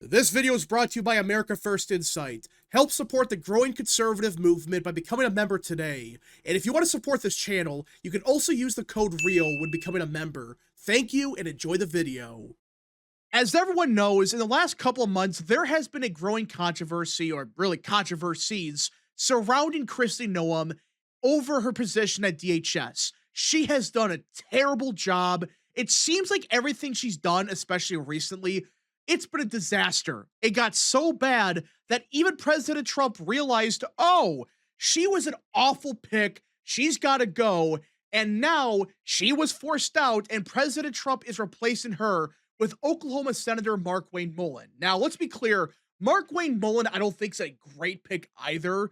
This video is brought to you by America First Insight. Help support the growing conservative movement by becoming a member today. And if you want to support this channel, you can also use the code REAL when becoming a member. Thank you and enjoy the video. As everyone knows, in the last couple of months, there has been a growing controversy, or really controversies, surrounding Kristi Noem over her position at DHS. She has done a terrible job. It seems like everything she's done, especially recently, it's been a disaster. It got so bad that even President Trump realized, oh, she was an awful pick. She's got to go. And now she was forced out, and President Trump is replacing her with Oklahoma Senator Markwayne Mullin. Now, let's be clear. Markwayne Mullin, I don't think is a great pick either,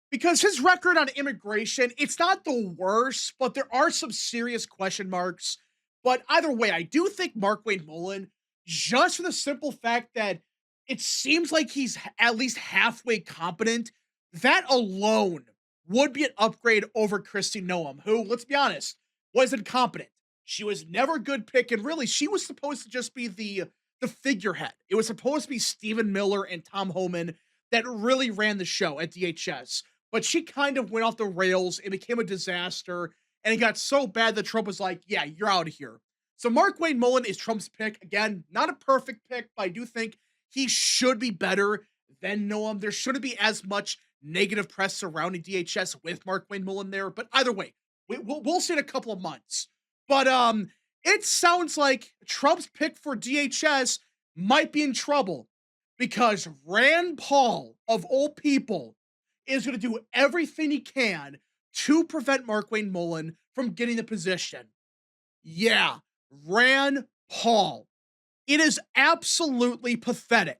because his record on immigration, it's not the worst, but there are some serious question marks. But either way, I do think Markwayne Mullin, just for the simple fact that it seems like he's at least halfway competent, that alone would be an upgrade over Kristi Noem, who, let's be honest, was incompetent. She was never a good pick, and really, she was supposed to just be the figurehead. It was supposed to be Stephen Miller and Tom Homan that really ran the show at DHS, but she kind of went off the rails. It became a disaster, and it got so bad that Trump was like, yeah, you're out of here. So Markwayne Mullin is Trump's pick. Again, not a perfect pick, but I do think he should be better than Noem. There shouldn't be as much negative press surrounding DHS with Markwayne Mullin there, but either way, we'll see in a couple of months. But it sounds like Trump's pick for DHS might be in trouble because Rand Paul, of all people, is going to do everything he can to prevent Markwayne Mullin from getting the position. Yeah, Rand Paul. It is absolutely pathetic.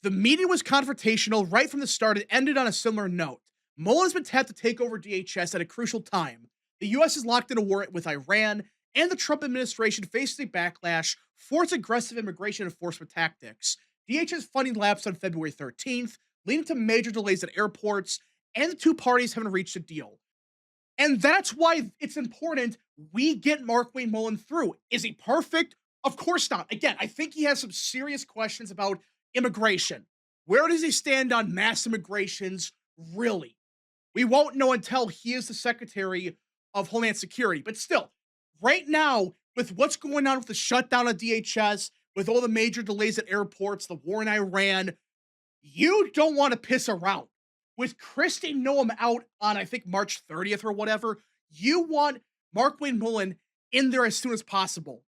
The meeting was confrontational right from the start. It ended on a similar note. Mullin has been tapped to take over DHS at a crucial time. The U.S. is locked in a war with Iran, and the Trump administration faces a backlash for its aggressive immigration enforcement tactics. DHS funding lapsed on February 13th, leading to major delays at airports, and the two parties haven't reached a deal. And that's why it's important we get Markwayne Mullin through. Is he perfect? Of course not. Again, I think he has some serious questions about immigration. Where does he stand on mass immigrations? Really? We won't know until he is the Secretary of Homeland Security. But still, right now, with what's going on with the shutdown of DHS, with all the major delays at airports, the war in Iran, you don't want to piss around. With Kristi Noem out on, I think, March 30th or whatever, you want Markwayne Mullin in there as soon as possible.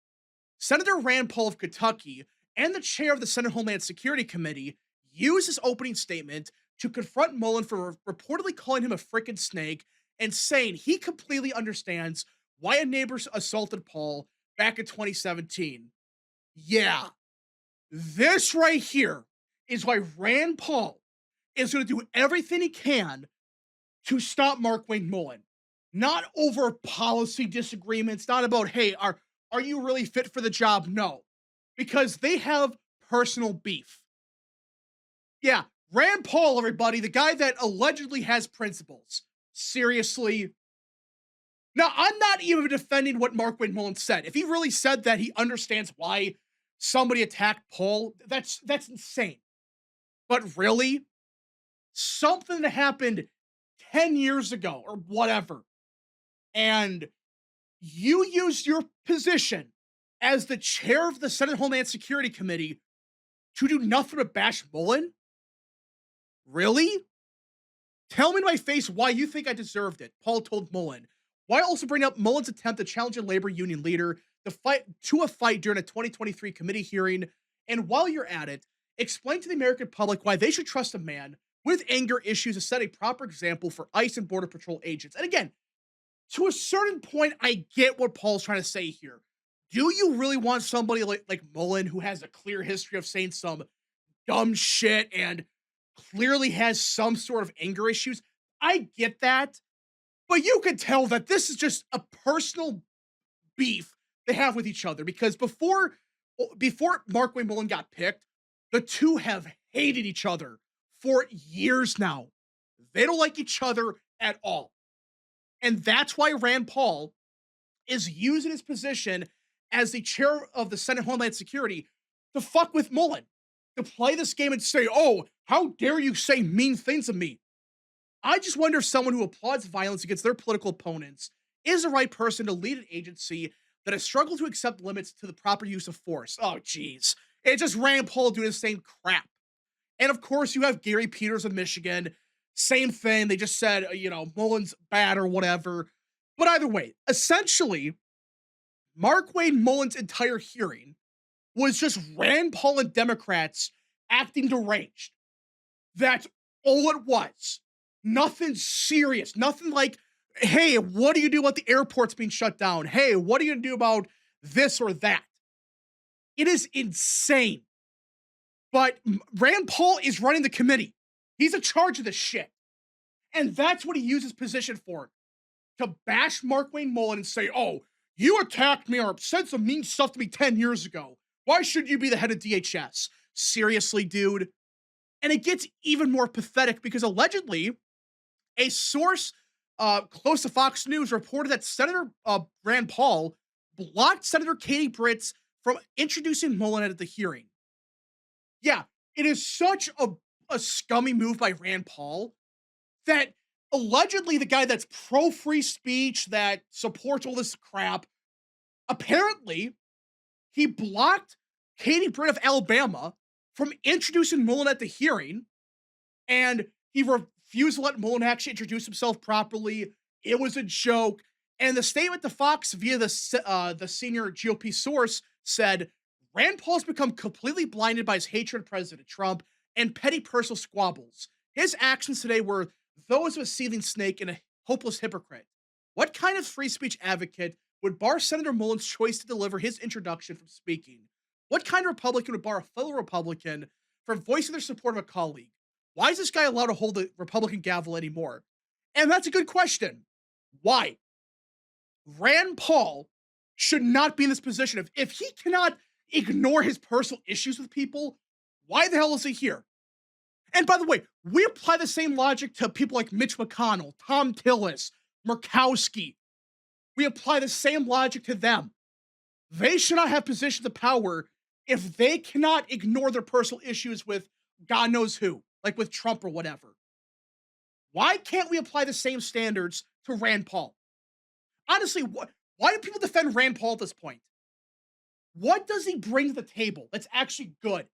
Senator Rand Paul of Kentucky and the chair of the Senate Homeland Security Committee used his opening statement to confront Mullin for reportedly calling him a frickin' snake and saying he completely understands why a neighbor assaulted Paul back in 2017. Yeah, this right here is why Rand Paul is going to do everything he can to stop Markwayne Mullin. Not over policy disagreements, not about, hey, are you really fit for the job? No, because they have personal beef. Yeah, Rand Paul, everybody, the guy that allegedly has principles. Seriously. Now, I'm not even defending what Markwayne Mullin said. If he really said that he understands why somebody attacked Paul, that's insane. But really, something that happened 10 years ago or whatever, and you used your position as the chair of the Senate Homeland Security Committee to do nothing but bash Mullin? Really? Tell me to my face why you think I deserved it, Paul told Mullin. Why also bring up Mullin's attempt to challenge a labor union leader to a fight during a 2023 committee hearing, and while you're at it, explain to the American public why they should trust a man with anger issues to set a proper example for ICE and Border Patrol agents. And again, to a certain point, I get what Paul's trying to say here. Do you really want somebody like Mullin, who has a clear history of saying some dumb shit and clearly has some sort of anger issues? I get that, but you can tell that this is just a personal beef they have with each other, because before Markwayne Mullin got picked, the two have hated each other for years now. They don't like each other at all. And that's why Rand Paul is using his position as the chair of the Senate Homeland Security to fuck with Mullin. to play this game and say, oh, how dare you say mean things of me? I just wonder if someone who applauds violence against their political opponents is the right person to lead an agency that has struggled to accept limits to the proper use of force. Oh, geez. It's just Rand Paul doing the same crap. And of course, you have Gary Peters of Michigan. Same thing. They just said, Mullin's bad or whatever. But either way, essentially, Markwayne Mullin's entire hearing was just Rand Paul and Democrats acting deranged. That's all it was. Nothing serious. Nothing like, hey, what do you do about the airports being shut down? Hey, what are you going to do about this or that? It is insane. But Rand Paul is running the committee. He's in charge of this shit. And that's what he uses position for. To bash Markwayne Mullin and say, oh, you attacked me or said some mean stuff to me 10 years ago. Why should you be the head of DHS? Seriously, dude? And it gets even more pathetic because allegedly, a source close to Fox News reported that Senator Rand Paul blocked Senator Katie Britt from introducing Mullin at the hearing. Yeah, it is such a scummy move by Rand Paul that allegedly the guy that's pro-free speech, that supports all this crap, apparently he blocked Katie Britt of Alabama from introducing Mullin at the hearing, and he refused to let Mullin actually introduce himself properly. It was a joke. And the statement to Fox via the senior GOP source said, Rand Paul's become completely blinded by his hatred of President Trump and petty personal squabbles. His actions today were those of a seething snake and a hopeless hypocrite. What kind of free speech advocate would bar Senator Mullin's choice to deliver his introduction from speaking? What kind of Republican would bar a fellow Republican from voicing their support of a colleague? Why is this guy allowed to hold the Republican gavel anymore? And that's a good question. Why? Rand Paul should not be in this position. If he cannot ignore his personal issues with people, why the hell is he here? And by the way, we apply the same logic to people like Mitch McConnell, Tom Tillis, Murkowski. We apply the same logic to them. They should not have positions of power if they cannot ignore their personal issues with God knows who, like with Trump or whatever. Why can't we apply the same standards to Rand Paul? Honestly, why do people defend Rand Paul at this point? What does he bring to the table that's actually good?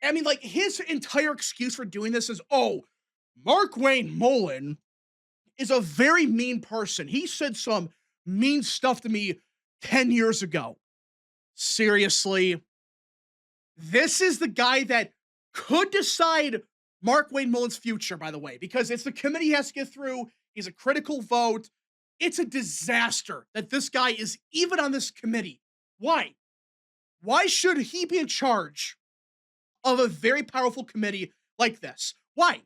I mean, like, his entire excuse for doing this is, oh, Markwayne Mullin is a very mean person. He said some mean stuff to me 10 years ago. Seriously? This is the guy that could decide Markwayne Mullin's future, by the way, because it's the committee he has to get through. He's a critical vote. It's a disaster that this guy is even on this committee. Why? Why should he be in charge of a very powerful committee like this? Why?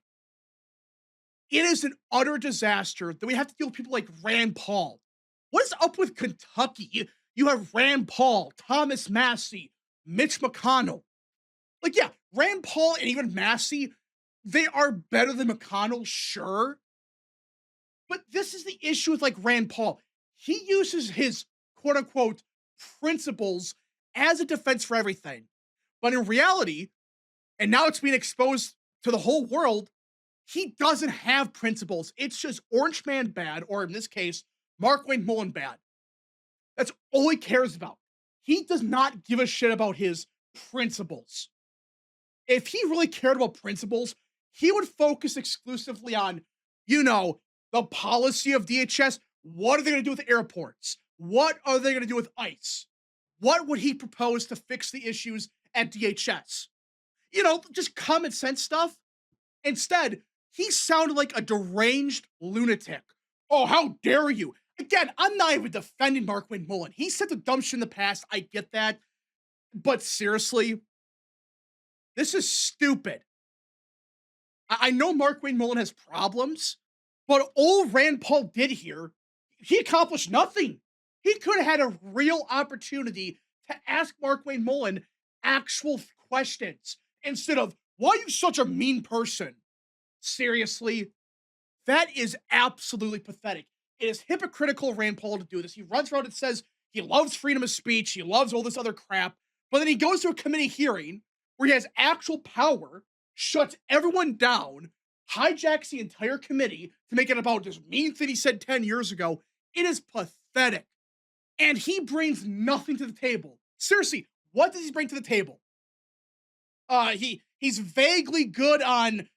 It is an utter disaster that we have to deal with people like Rand Paul. What is up with Kentucky? You have Rand Paul, Thomas Massey, Mitch McConnell. Like, yeah, Rand Paul and even Massey, they are better than McConnell, sure. But this is the issue with, like, Rand Paul. He uses his quote-unquote principles as a defense for everything. But in reality, and now it's being exposed to the whole world, he doesn't have principles. It's just Orange Man bad, or in this case, Markwayne Mullin bad. That's all he cares about. He does not give a shit about his principles. If he really cared about principles, he would focus exclusively on, the policy of DHS. What are they going to do with the airports? What are they going to do with ICE? What would he propose to fix the issues at DHS? Just common sense stuff. Instead, he sounded like a deranged lunatic. Oh, how dare you? Again, I'm not even defending Markwayne Mullin. He said the dumb shit in the past. I get that. But seriously, this is stupid. I know Markwayne Mullin has problems, but all Rand Paul did here, he accomplished nothing. He could have had a real opportunity to ask Markwayne Mullin actual questions instead of, why are you such a mean person? Seriously, that is absolutely pathetic. It is hypocritical of Rand Paul to do this. He runs around and says he loves freedom of speech. He loves all this other crap. But then he goes to a committee hearing where he has actual power, shuts everyone down, hijacks the entire committee to make it about this mean thing he said 10 years ago. It is pathetic. And he brings nothing to the table. Seriously, what does he bring to the table? He's vaguely good on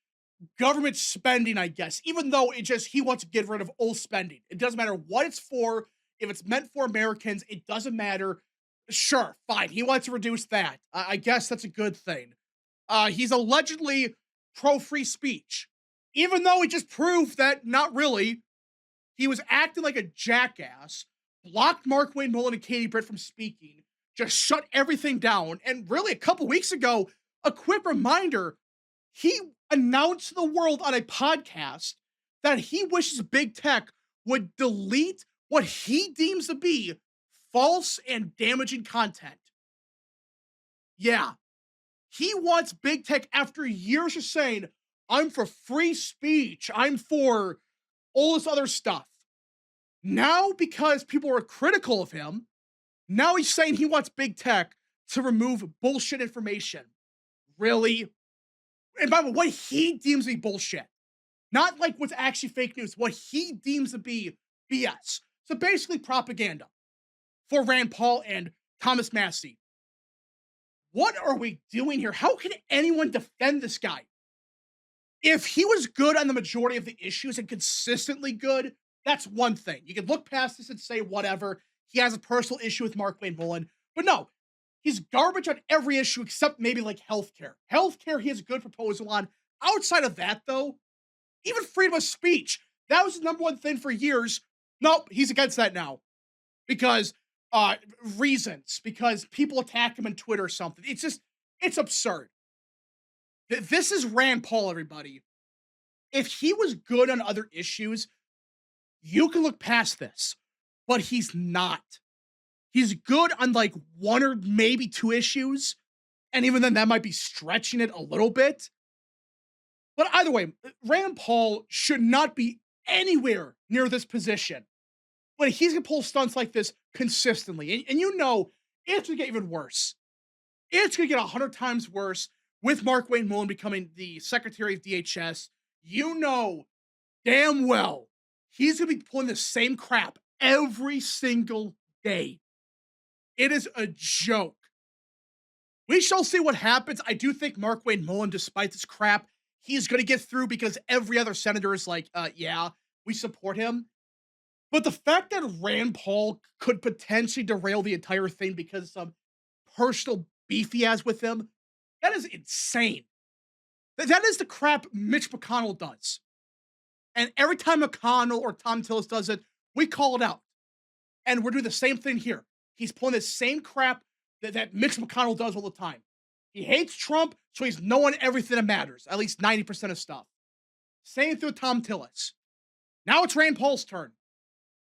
government spending, I guess, even though he wants to get rid of old spending. It doesn't matter what it's for. If it's meant for Americans, it doesn't matter. Sure, fine. He wants to reduce that. I guess that's a good thing. He's allegedly pro free speech, even though he just proved that not really. He was acting like a jackass, blocked Markwayne Mullin and Katie Britt from speaking, just shut everything down. And really, a couple weeks ago, a quick reminder, he announced to the world on a podcast that he wishes big tech would delete what he deems to be false and damaging content. Yeah, he wants big tech after years of saying, I'm for free speech, I'm for all this other stuff. Now, because people are critical of him, now he's saying he wants big tech to remove bullshit information. Really? And by the way, what he deems to be bullshit. Not like what's actually fake news, what he deems to be BS. So basically propaganda for Rand Paul and Thomas Massey. What are we doing here? How can anyone defend this guy? If he was good on the majority of the issues and consistently good, that's one thing. You can look past this and say whatever. He has a personal issue with Markwayne Mullin. But no, he's garbage on every issue except maybe like healthcare. Healthcare, he has a good proposal on. Outside of that, though, even freedom of speech, that was the number one thing for years. Nope, he's against that now. Because reasons, because people attack him on Twitter or something. It's absurd. This is Rand Paul, everybody. If he was good on other issues, you can look past this, but he's not. He's good on like one or maybe two issues, and even then, that might be stretching it a little bit. But either way, Rand Paul should not be anywhere near this position. But he's gonna pull stunts like this consistently, and you know it's gonna get even worse. It's gonna get 100 times worse with Markwayne Mullin becoming the Secretary of DHS. You know damn well he's gonna be pulling the same crap every single day. It is a joke. We shall see what happens. I do think Markwayne Mullin, despite this crap, he's gonna get through because every other senator is like, yeah, we support him. But the fact that Rand Paul could potentially derail the entire thing because of some personal beef he has with him, that is insane. That is the crap Mitch McConnell does. And every time McConnell or Tom Tillis does it, we call it out. And we're doing the same thing here. He's pulling the same crap that Mitch McConnell does all the time. He hates Trump, so he's knowing everything that matters, at least 90% of stuff. Same thing with Tom Tillis. Now it's Rand Paul's turn.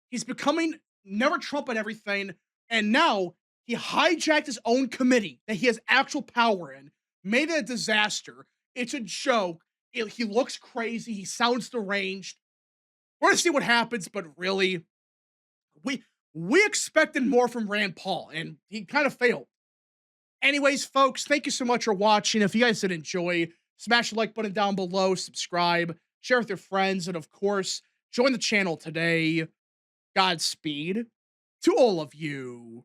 He's becoming never Trump on everything, and now he hijacked his own committee that he has actual power in, made it a disaster. It's a joke. He looks crazy. He sounds deranged. We're gonna see what happens, but really, we expected more from Rand Paul, and he kind of failed. Anyways, folks, thank you so much for watching. If you guys did enjoy, smash the like button down below, subscribe, share with your friends, and of course, join the channel today. Godspeed to all of you.